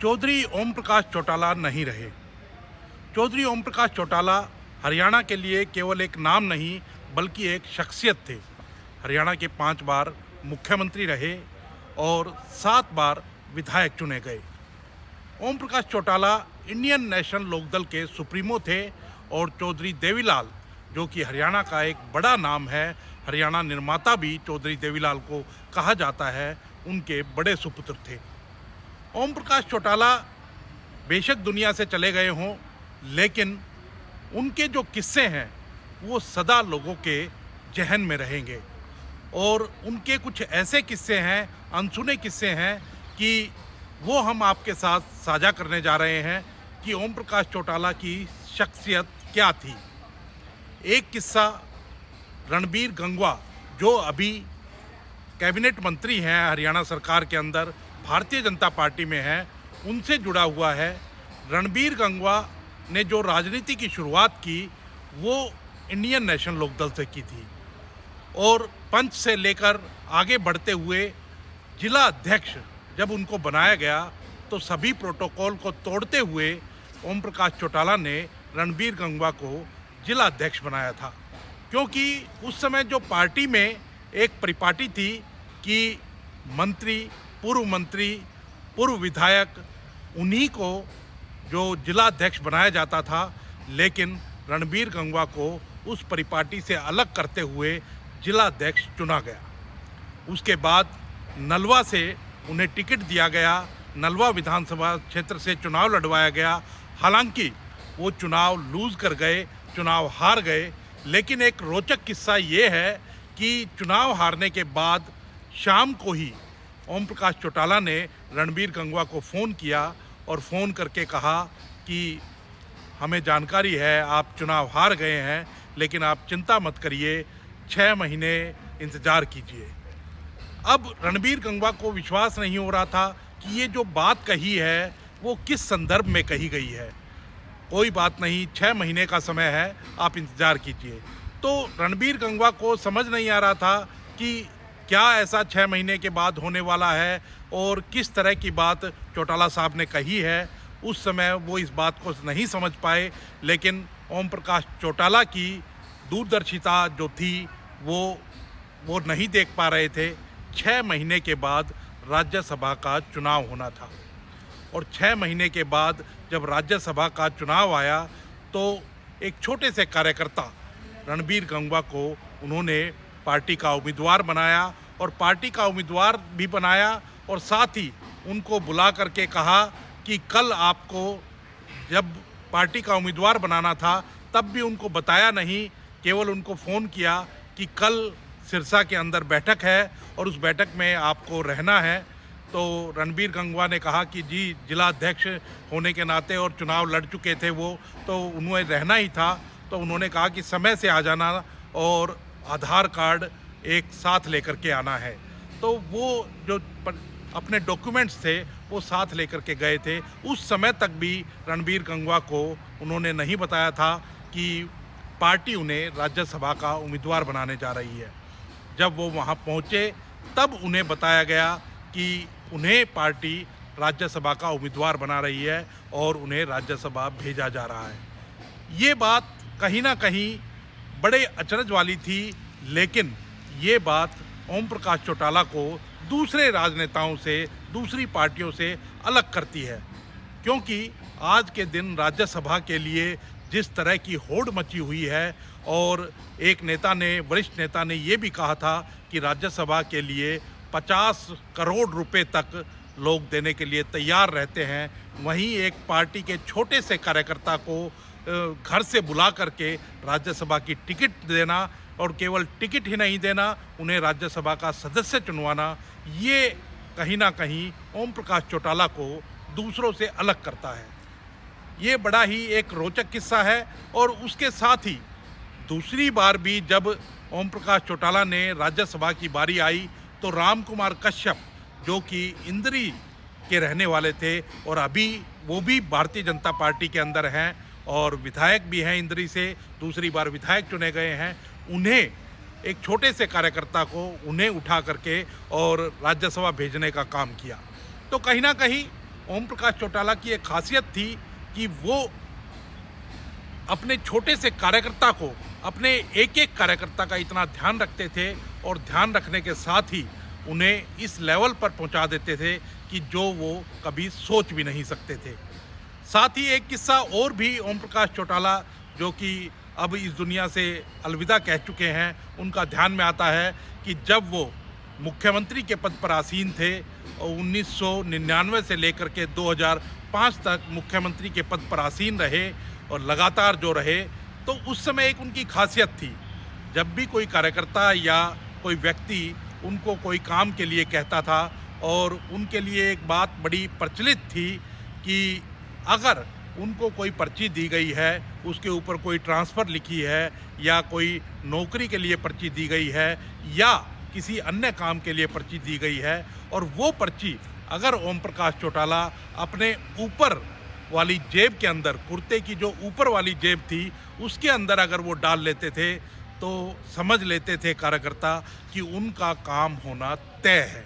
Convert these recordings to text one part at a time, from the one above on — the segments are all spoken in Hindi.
चौधरी ओम प्रकाश चौटाला नहीं रहे। चौधरी ओम प्रकाश चौटाला हरियाणा के लिए केवल एक नाम नहीं बल्कि एक शख्सियत थे। हरियाणा के 5 बार मुख्यमंत्री रहे और 7 बार विधायक चुने गए। ओम प्रकाश चौटाला इंडियन नेशनल लोकदल के सुप्रीमो थे और चौधरी देवीलाल, जो कि हरियाणा का एक बड़ा नाम है, हरियाणा निर्माता भी चौधरी देवीलाल को कहा जाता है, उनके बड़े सुपुत्र थे। ओम प्रकाश चौटाला बेशक दुनिया से चले गए हों, लेकिन उनके जो किस्से हैं वो सदा लोगों के जहन में रहेंगे। और उनके कुछ ऐसे किस्से हैं, अनसुने किस्से हैं, कि वो हम आपके साथ साझा करने जा रहे हैं कि ओम प्रकाश चौटाला की शख्सियत क्या थी। एक किस्सा रणबीर गंगवा, जो अभी कैबिनेट मंत्री हैं हरियाणा सरकार के अंदर, भारतीय जनता पार्टी में हैं, उनसे जुड़ा हुआ है। रणबीर गंगवा ने जो राजनीति की शुरुआत की वो इंडियन नेशनल लोकदल से की थी और पंच से लेकर आगे बढ़ते हुए जिला अध्यक्ष जब उनको बनाया गया तो सभी प्रोटोकॉल को तोड़ते हुए ओम प्रकाश चौटाला ने रणबीर गंगवा को जिला अध्यक्ष बनाया था। क्योंकि उस समय जो पार्टी में एक परिपाटी थी कि मंत्री, पूर्व विधायक, उन्हीं को जो जिला अध्यक्ष बनाया जाता था, लेकिन रणबीर गंगवा को उस परिपाटी से अलग करते हुए जिला अध्यक्ष चुना गया। उसके बाद नलवा से उन्हें टिकट दिया गया, नलवा विधानसभा क्षेत्र से चुनाव लड़वाया गया। हालांकि वो चुनाव लूज़ कर गए, चुनाव हार गए। लेकिन एक रोचक किस्सा ये है कि चुनाव हारने के बाद शाम को ही ओम प्रकाश चौटाला ने रणबीर गंगवा को फ़ोन किया और फ़ोन करके कहा कि हमें जानकारी है आप चुनाव हार गए हैं, लेकिन आप चिंता मत करिए, 6 महीने इंतज़ार कीजिए। अब रणबीर गंगवा को विश्वास नहीं हो रहा था कि ये जो बात कही है वो किस संदर्भ में कही गई है। कोई बात नहीं, 6 महीने का समय है, आप इंतज़ार कीजिए। तो रणबीर गंगवा को समझ नहीं आ रहा था कि क्या ऐसा 6 महीने के बाद होने वाला है और किस तरह की बात चौटाला साहब ने कही है। उस समय वो इस बात को नहीं समझ पाए, लेकिन ओम प्रकाश चौटाला की दूरदर्शिता जो थी वो नहीं देख पा रहे थे। 6 महीने के बाद राज्यसभा का चुनाव होना था और 6 महीने के बाद जब राज्यसभा का चुनाव आया तो एक छोटे से कार्यकर्ता रणबीर गंगवा को उन्होंने पार्टी का उम्मीदवार बनाया और पार्टी का उम्मीदवार भी बनाया और साथ ही उनको बुला करके कहा कि कल आपको जब पार्टी का उम्मीदवार बनाना था तब भी उनको बताया नहीं, केवल उनको फ़ोन किया कि कल सिरसा के अंदर बैठक है और उस बैठक में आपको रहना है। तो रणबीर गंगवा ने कहा कि जी, जिला अध्यक्ष होने के नाते और चुनाव लड़ चुके थे वो, तो उन्हें रहना ही था। तो उन्होंने कहा कि समय से आ जाना और आधार कार्ड एक साथ लेकर के आना है। तो वो जो अपने डॉक्यूमेंट्स थे वो साथ लेकर के गए थे। उस समय तक भी रणबीर गंगवा को उन्होंने नहीं बताया था कि पार्टी उन्हें राज्यसभा का उम्मीदवार बनाने जा रही है। जब वो वहाँ पहुँचे तब उन्हें बताया गया कि उन्हें पार्टी राज्यसभा का उम्मीदवार बना रही है और उन्हें राज्यसभा भेजा जा रहा है। ये बात कहीं ना कहीं बड़े अचरज वाली थी, लेकिन ये बात ओम प्रकाश चौटाला को दूसरे राजनेताओं से, दूसरी पार्टियों से अलग करती है। क्योंकि आज के दिन राज्यसभा के लिए जिस तरह की होड़ मची हुई है और एक नेता ने, वरिष्ठ नेता ने ये भी कहा था कि राज्यसभा के लिए 50 करोड़ रुपए तक लोग देने के लिए तैयार रहते हैं, वहीं एक पार्टी के छोटे से कार्यकर्ता को घर से बुला करके राज्यसभा की टिकट देना और केवल टिकट ही नहीं देना, उन्हें राज्यसभा का सदस्य चुनवाना, ये कहीं ना कहीं ओम प्रकाश चौटाला को दूसरों से अलग करता है। ये बड़ा ही एक रोचक किस्सा है। और उसके साथ ही दूसरी बार भी जब ओम प्रकाश चौटाला ने राज्यसभा की बारी आई तो राम कुमार कश्यप, जो कि इंद्री के रहने वाले थे और अभी वो भी भारतीय जनता पार्टी के अंदर हैं और विधायक भी हैं इंद्री से, दूसरी बार विधायक चुने गए हैं, उन्हें एक छोटे से कार्यकर्ता को उन्हें उठा करके और राज्यसभा भेजने का काम किया। तो कहीं ना कहीं ओम प्रकाश चौटाला की एक खासियत थी कि वो अपने छोटे से कार्यकर्ता को, अपने एक एक कार्यकर्ता का इतना ध्यान रखते थे और ध्यान रखने के साथ ही उन्हें इस लेवल पर पहुंचा देते थे कि जो वो कभी सोच भी नहीं सकते थे। साथ ही एक किस्सा और भी ओम प्रकाश चौटाला, जो कि अब इस दुनिया से अलविदा कह चुके हैं, उनका ध्यान में आता है कि जब वो मुख्यमंत्री के पद पर आसीन थे और 1999 से लेकर के 2005 तक मुख्यमंत्री के पद पर आसीन रहे और लगातार जो रहे, तो उस समय एक उनकी खासियत थी, जब भी कोई कार्यकर्ता या कोई व्यक्ति उनको कोई काम के लिए कहता था और उनके लिए एक बात बड़ी प्रचलित थी कि अगर उनको कोई पर्ची दी गई है, उसके ऊपर कोई ट्रांसफ़र लिखी है या कोई नौकरी के लिए पर्ची दी गई है या किसी अन्य काम के लिए पर्ची दी गई है और वो पर्ची अगर ओम प्रकाश चौटाला अपने ऊपर वाली जेब के अंदर, कुर्ते की जो ऊपर वाली जेब थी उसके अंदर अगर वो डाल लेते थे तो समझ लेते थे कार्यकर्ता कि उनका काम होना तय है।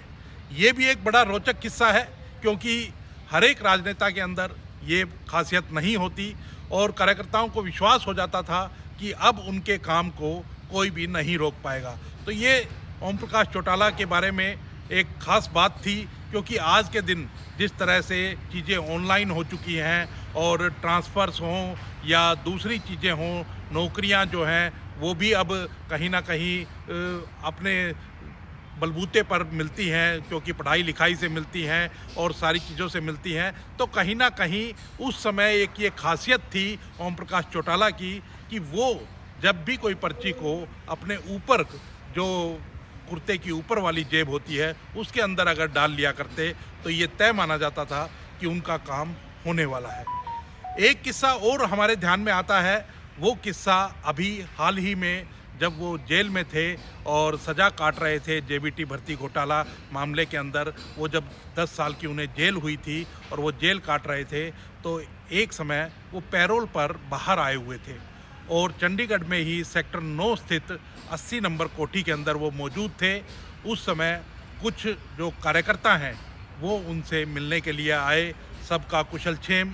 ये भी एक बड़ा रोचक किस्सा है, क्योंकि हर एक राजनेता के अंदर ये खासियत नहीं होती और कार्यकर्ताओं को विश्वास हो जाता था कि अब उनके काम को कोई भी नहीं रोक पाएगा। तो ये ओम प्रकाश चौटाला के बारे में एक ख़ास बात थी, क्योंकि आज के दिन जिस तरह से चीज़ें ऑनलाइन हो चुकी हैं और ट्रांसफ़र्स हों या दूसरी चीज़ें हों, नौकरियां जो हैं वो भी अब कहीं ना कहीं अपने बलबूते पर मिलती हैं, क्योंकि पढ़ाई लिखाई से मिलती हैं और सारी चीज़ों से मिलती हैं। तो कहीं ना कहीं उस समय एक ये खासियत थी ओम प्रकाश चौटाला की कि वो जब भी कोई पर्ची को अपने ऊपर, जो कुर्ते की ऊपर वाली जेब होती है, उसके अंदर अगर डाल लिया करते तो ये तय माना जाता था कि उनका काम होने वाला है। एक किस्सा और हमारे ध्यान में आता है, वो किस्सा अभी हाल ही में जब वो जेल में थे और सज़ा काट रहे थे जेबीटी भर्ती घोटाला मामले के अंदर, वो जब 10 साल की उन्हें जेल हुई थी और वो जेल काट रहे थे, तो एक समय वो पैरोल पर बाहर आए हुए थे और चंडीगढ़ में ही सेक्टर 9 स्थित 80 नंबर कोठी के अंदर वो मौजूद थे। उस समय कुछ जो कार्यकर्ता हैं वो उनसे मिलने के लिए आए। सबका कुशलक्षेम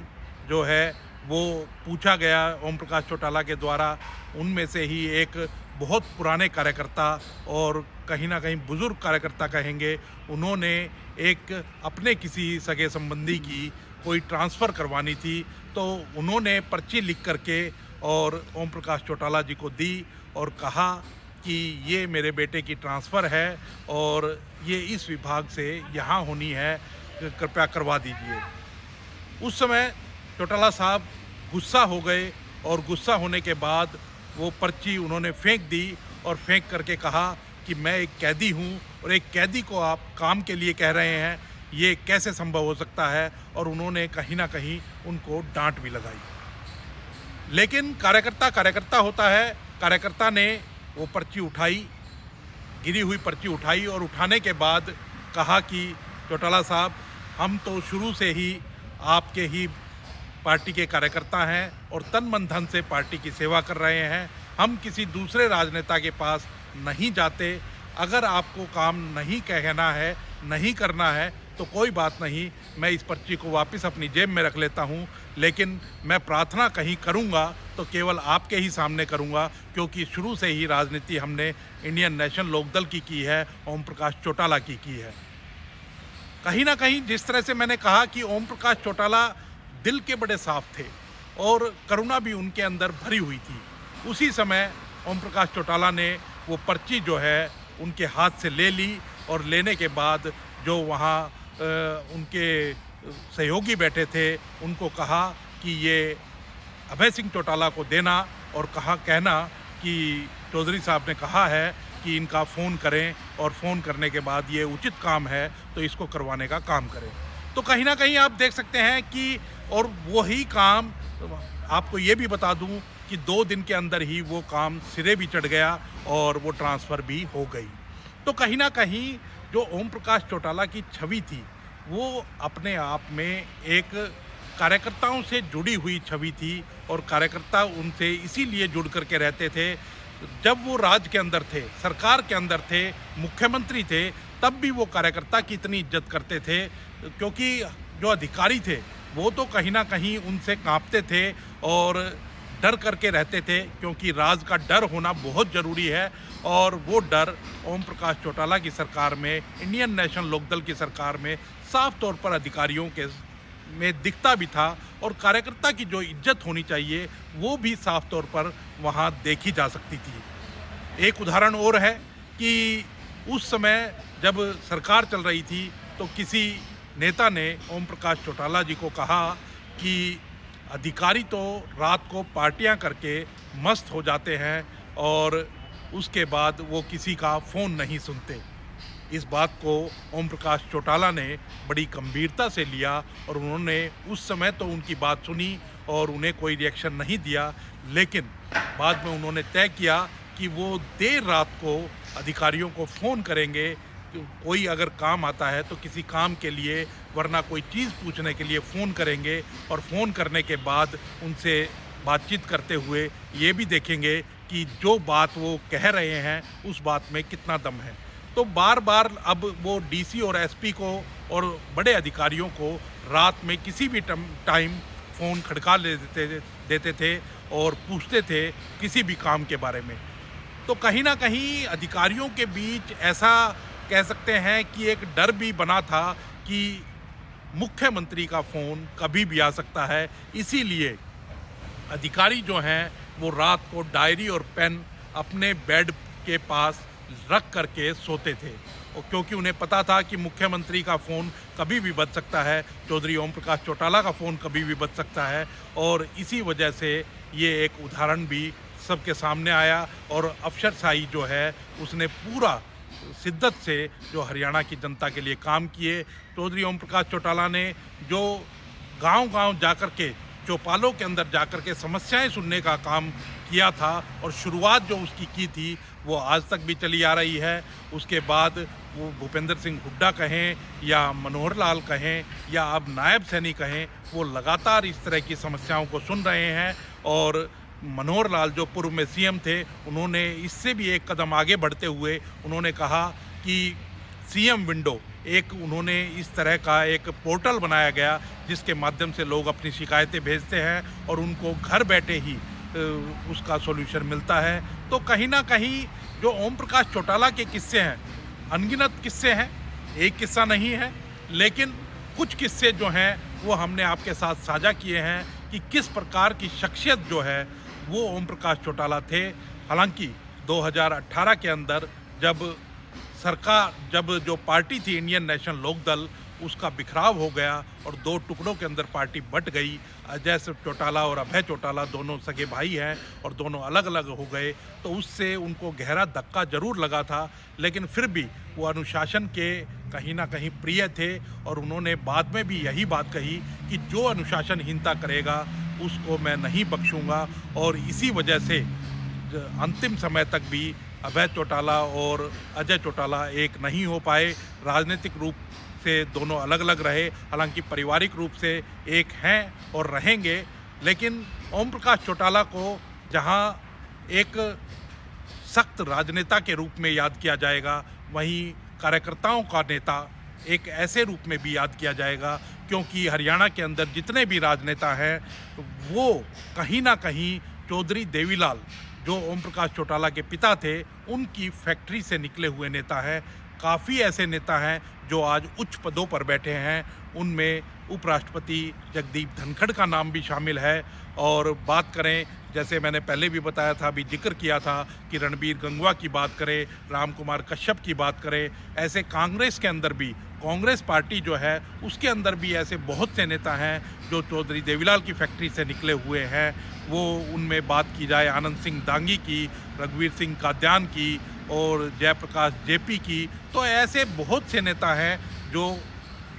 जो है वो पूछा गया ओम प्रकाश चौटाला के द्वारा। उनमें से ही एक बहुत पुराने कार्यकर्ता और कहीं ना कहीं बुज़ुर्ग कार्यकर्ता कहेंगे, उन्होंने एक अपने किसी सगे संबंधी की कोई ट्रांसफ़र करवानी थी, तो उन्होंने पर्ची लिख करके और ओम प्रकाश चौटाला जी को दी और कहा कि ये मेरे बेटे की ट्रांसफ़र है और ये इस विभाग से यहाँ होनी है, कृपया करवा दीजिए। उस समय चौटाला साहब गुस्सा हो गए और गुस्सा होने के बाद वो पर्ची उन्होंने फेंक दी और फेंक करके कहा कि मैं एक कैदी हूँ और एक कैदी को आप काम के लिए कह रहे हैं, ये कैसे संभव हो सकता है। और उन्होंने कहीं ना कहीं उनको डांट भी लगाई। लेकिन कार्यकर्ता होता है। कार्यकर्ता ने वो पर्ची उठाई, गिरी हुई पर्ची उठाई और उठाने के बाद कहा कि चौटाला साहब, हम तो शुरू से ही आपके ही पार्टी के कार्यकर्ता हैं और तन मन धन से पार्टी की सेवा कर रहे हैं। हम किसी दूसरे राजनेता के पास नहीं जाते। अगर आपको काम नहीं कहना है, नहीं करना है, तो कोई बात नहीं, मैं इस पर्ची को वापस अपनी जेब में रख लेता हूं, लेकिन मैं प्रार्थना कहीं करूंगा तो केवल आपके ही सामने करूंगा, क्योंकि शुरू से ही राजनीति हमने इंडियन नेशनल लोकदल की है, ओम प्रकाश चौटाला की है। कहीं ना कहीं जिस तरह से मैंने कहा कि ओम प्रकाश चौटाला दिल के बड़े साफ थे और करुणा भी उनके अंदर भरी हुई थी। उसी समय ओम प्रकाश चौटाला ने वो पर्ची जो है उनके हाथ से ले ली और लेने के बाद जो वहाँ उनके सहयोगी बैठे थे उनको कहा कि ये अभय सिंह चौटाला को देना और कहना कि चौधरी साहब ने कहा है कि इनका फ़ोन करें और फ़ोन करने के बाद ये उचित काम है तो इसको करवाने का काम करें। तो कहीं ना कहीं आप देख सकते हैं कि और वही काम, आपको ये भी बता दूं कि 2 दिन के अंदर ही वो काम सिरे भी चढ़ गया और वो ट्रांसफ़र भी हो गई। तो कहीं ना कहीं जो ओम प्रकाश चौटाला की छवि थी वो अपने आप में एक कार्यकर्ताओं से जुड़ी हुई छवि थी और कार्यकर्ता उनसे इसीलिए जुड़ करके रहते थे। जब वो राज के अंदर थे, सरकार के अंदर थे, मुख्यमंत्री थे, तब भी वो कार्यकर्ता की इतनी इज्जत करते थे, क्योंकि जो अधिकारी थे वो तो कहीं ना कहीं उनसे कांपते थे और डर करके रहते थे, क्योंकि राज का डर होना बहुत ज़रूरी है। और वो डर ओम प्रकाश चौटाला की सरकार में, इंडियन नेशनल लोकदल की सरकार में साफ तौर पर अधिकारियों के में दिखता भी था, और कार्यकर्ता की जो इज्जत होनी चाहिए वो भी साफ तौर पर वहाँ देखी जा सकती थी। एक उदाहरण और है कि उस समय जब सरकार चल रही थी तो किसी नेता ने ओम प्रकाश चौटाला जी को कहा कि अधिकारी तो रात को पार्टियां करके मस्त हो जाते हैं और उसके बाद वो किसी का फ़ोन नहीं सुनते। इस बात को ओम प्रकाश चौटाला ने बड़ी गंभीरता से लिया और उन्होंने उस समय तो उनकी बात सुनी और उन्हें कोई रिएक्शन नहीं दिया, लेकिन बाद में उन्होंने तय किया कि वो देर रात को अधिकारियों को फ़ोन करेंगे। कोई अगर काम आता है तो किसी काम के लिए, वरना कोई चीज़ पूछने के लिए फ़ोन करेंगे, और फ़ोन करने के बाद उनसे बातचीत करते हुए ये भी देखेंगे कि जो बात वो कह रहे हैं उस बात में कितना दम है। तो बार बार अब वो डीसी और एसपी को और बड़े अधिकारियों को रात में किसी भी टाइम फ़ोन खड़का देते थे और पूछते थे किसी भी काम के बारे में। तो कहीं ना कहीं अधिकारियों के बीच ऐसा कह सकते हैं कि एक डर भी बना था कि मुख्यमंत्री का फ़ोन कभी भी आ सकता है। इसीलिए अधिकारी जो हैं वो रात को डायरी और पेन अपने बेड के पास रख करके सोते थे, और क्योंकि उन्हें पता था कि मुख्यमंत्री का फ़ोन कभी भी बज सकता है, चौधरी ओम प्रकाश चौटाला का फ़ोन कभी भी बज सकता है। और इसी वजह से ये एक उदाहरण भी सबके सामने आया, और अफसरशाही जो है उसने पूरा शिद्दत से जो हरियाणा की जनता के लिए काम किए। चौधरी ओम प्रकाश चौटाला ने जो गांव-गांव जाकर के, चौपालों के अंदर जाकर के समस्याएं सुनने का काम किया था, और शुरुआत जो उसकी की थी वो आज तक भी चली आ रही है। उसके बाद वो भूपेंद्र सिंह हुड्डा कहें या मनोहर लाल कहें या अब नायब सैनी कहें, वो लगातार इस तरह की समस्याओं को सुन रहे हैं। और मनोहर लाल जो पूर्व में सीएम थे, उन्होंने इससे भी एक कदम आगे बढ़ते हुए उन्होंने कहा कि सीएम विंडो, एक उन्होंने इस तरह का एक पोर्टल बनाया गया जिसके माध्यम से लोग अपनी शिकायतें भेजते हैं और उनको घर बैठे ही उसका सॉल्यूशन मिलता है। तो कहीं ना कहीं जो ओम प्रकाश चौटाला के किस्से हैं, अनगिनत किस्से हैं, एक किस्सा नहीं है, लेकिन कुछ किस्से जो हैं वो हमने आपके साथ साझा किए हैं कि किस प्रकार की शख्सियत जो है वो ओम प्रकाश चौटाला थे। हालांकि 2018 के अंदर जब जो पार्टी थी इंडियन नेशनल लोकदल, उसका बिखराव हो गया और दो टुकड़ों के अंदर पार्टी बट गई। अजय चौटाला और अभय चौटाला दोनों सगे भाई हैं और दोनों अलग अलग हो गए, तो उससे उनको गहरा धक्का जरूर लगा था, लेकिन फिर भी वो अनुशासन के कहीं ना कहीं प्रिय थे। और उन्होंने बाद में भी यही बात कही कि जो अनुशासनहीनता करेगा उसको मैं नहीं बख्शूंगा। और इसी वजह से अंतिम समय तक भी अभय चौटाला और अजय चौटाला एक नहीं हो पाए। राजनीतिक रूप से दोनों अलग अलग रहे, हालांकि पारिवारिक रूप से एक हैं और रहेंगे। लेकिन ओम प्रकाश चौटाला को जहां एक सख्त राजनेता के रूप में याद किया जाएगा, वहीं कार्यकर्ताओं का नेता एक ऐसे रूप में भी याद किया जाएगा, क्योंकि हरियाणा के अंदर जितने भी राजनेता हैं वो कहीं ना कहीं चौधरी देवीलाल, जो ओम प्रकाश चौटाला के पिता थे, उनकी फैक्ट्री से निकले हुए नेता हैं। काफ़ी ऐसे नेता हैं जो आज उच्च पदों पर बैठे हैं, उनमें उपराष्ट्रपति जगदीप धनखड़ का नाम भी शामिल है। और बात करें, जैसे मैंने पहले भी बताया था, अभी जिक्र किया था कि रणबीर गंगवा की बात करें, राम कुमार कश्यप की बात करें, ऐसे कांग्रेस के अंदर भी, कांग्रेस पार्टी जो है उसके अंदर भी ऐसे बहुत से नेता हैं जो चौधरी देवीलाल की फैक्ट्री से निकले हुए हैं। वो उनमें बात की जाए आनंद सिंह दांगी की, रघुवीर सिंह काद्यान की और जयप्रकाश जेपी की, तो ऐसे बहुत से नेता हैं जो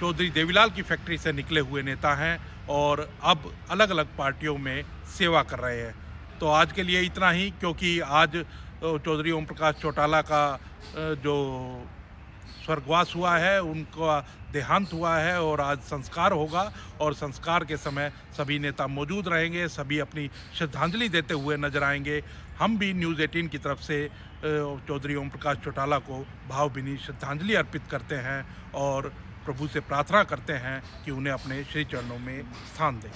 चौधरी देवीलाल की फैक्ट्री से निकले हुए नेता हैं और अब अलग अलग पार्टियों में सेवा कर रहे हैं। तो आज के लिए इतना ही, क्योंकि आज चौधरी ओम प्रकाश चौटाला का जो स्वर्गवास हुआ है, उनका देहांत हुआ है और आज संस्कार होगा, और संस्कार के समय सभी नेता मौजूद रहेंगे, सभी अपनी श्रद्धांजलि देते हुए नजर आएंगे। हम भी न्यूज़ 18 की तरफ से चौधरी ओम प्रकाश चौटाला को भावभीनी श्रद्धांजलि अर्पित करते हैं और प्रभु से प्रार्थना करते हैं कि उन्हें अपने श्री चरणों में स्थान दें।